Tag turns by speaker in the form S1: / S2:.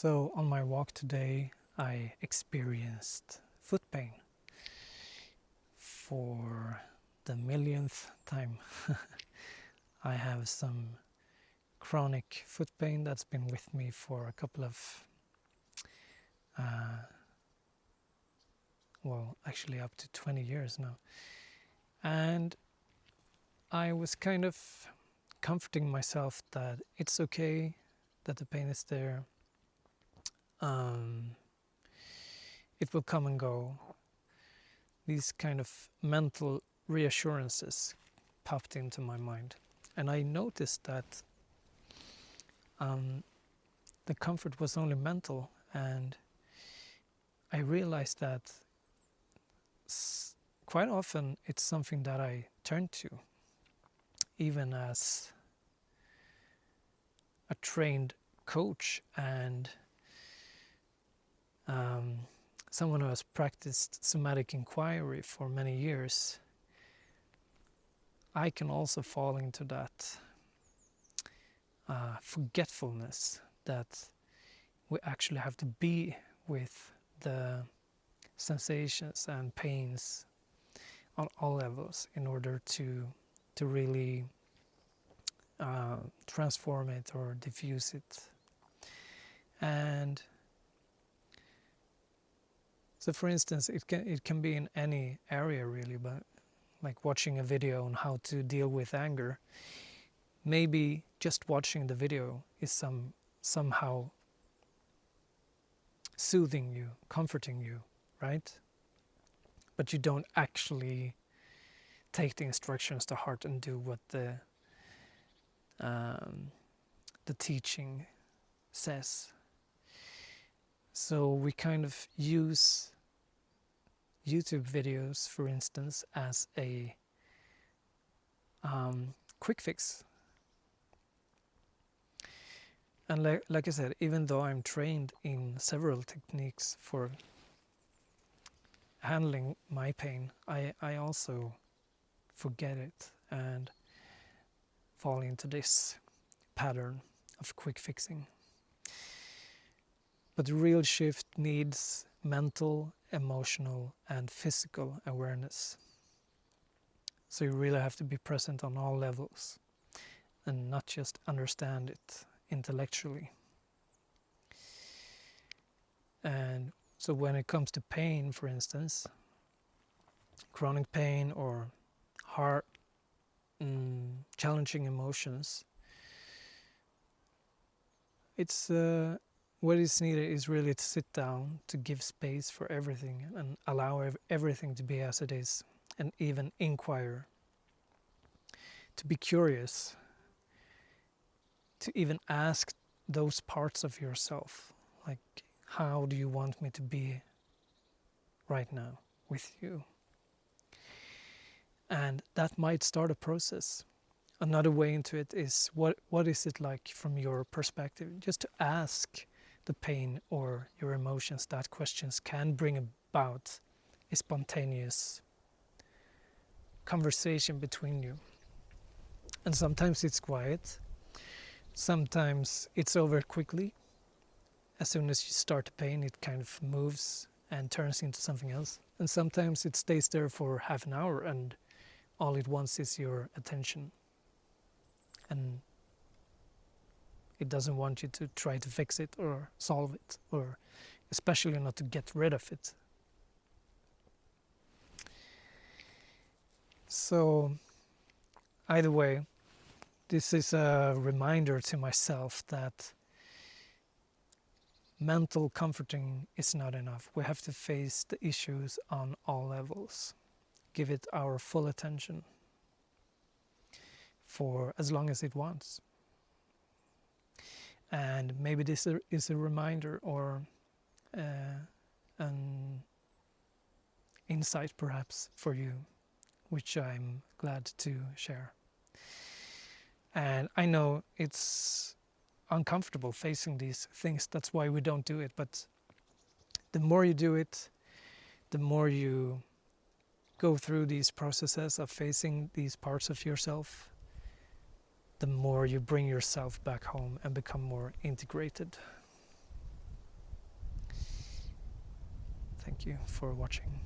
S1: So on my walk today, I experienced foot pain for the millionth time. I have some chronic foot pain that's been with me for a couple of, well, actually up to 20 years now. And I was kind of comforting myself that it's okay, that the pain is there. It will come and go. These kind of mental reassurances popped into my mind. And I noticed that the comfort was only mental, and I realized that quite often it's something that I turn to, even as a trained coach and someone who has practiced somatic inquiry for many years. I can also fall into that forgetfulness that we actually have to be with the sensations and pains on all levels in order to really transform it or diffuse it. And so, for instance, it can be in any area really, but like watching a video on how to deal with anger. Maybe just watching the video is somehow soothing you, comforting you, right? But you don't actually take the instructions to heart and do what the teaching says. So we kind of use YouTube videos, for instance, as a quick fix. And like I said, even though I'm trained in several techniques for handling my pain, I also forget it and fall into this pattern of quick fixing. But the real shift needs mental, emotional, and physical awareness. So you really have to be present on all levels and not just understand it intellectually. And so when it comes to pain, for instance, chronic pain or hard, challenging emotions, it's what is needed is really to sit down, to give space for everything and allow everything to be as it is, and even inquire, to be curious, to even ask those parts of yourself, like, how do you want me to be right now with you? And that might start a process. Another way into it is, what is it like from your perspective? Just to ask the pain or your emotions that questions can bring about a spontaneous conversation between you. And sometimes it's quiet, sometimes it's over quickly. As soon as you start the pain, it kind of moves and turns into something else. And sometimes it stays there for half an hour and all it wants is your attention. And it doesn't want you to try to fix it or solve it, or especially not to get rid of it. So either way, this is a reminder to myself that mental comforting is not enough. We have to face the issues on all levels, give it our full attention for as long as it wants. And maybe this is a reminder or an insight perhaps for you, which I'm glad to share. And I know it's uncomfortable facing these things, that's why we don't do it, but the more you do it, the more you go through these processes of facing these parts of yourself, the more you bring yourself back home and become more integrated. thank you for watching.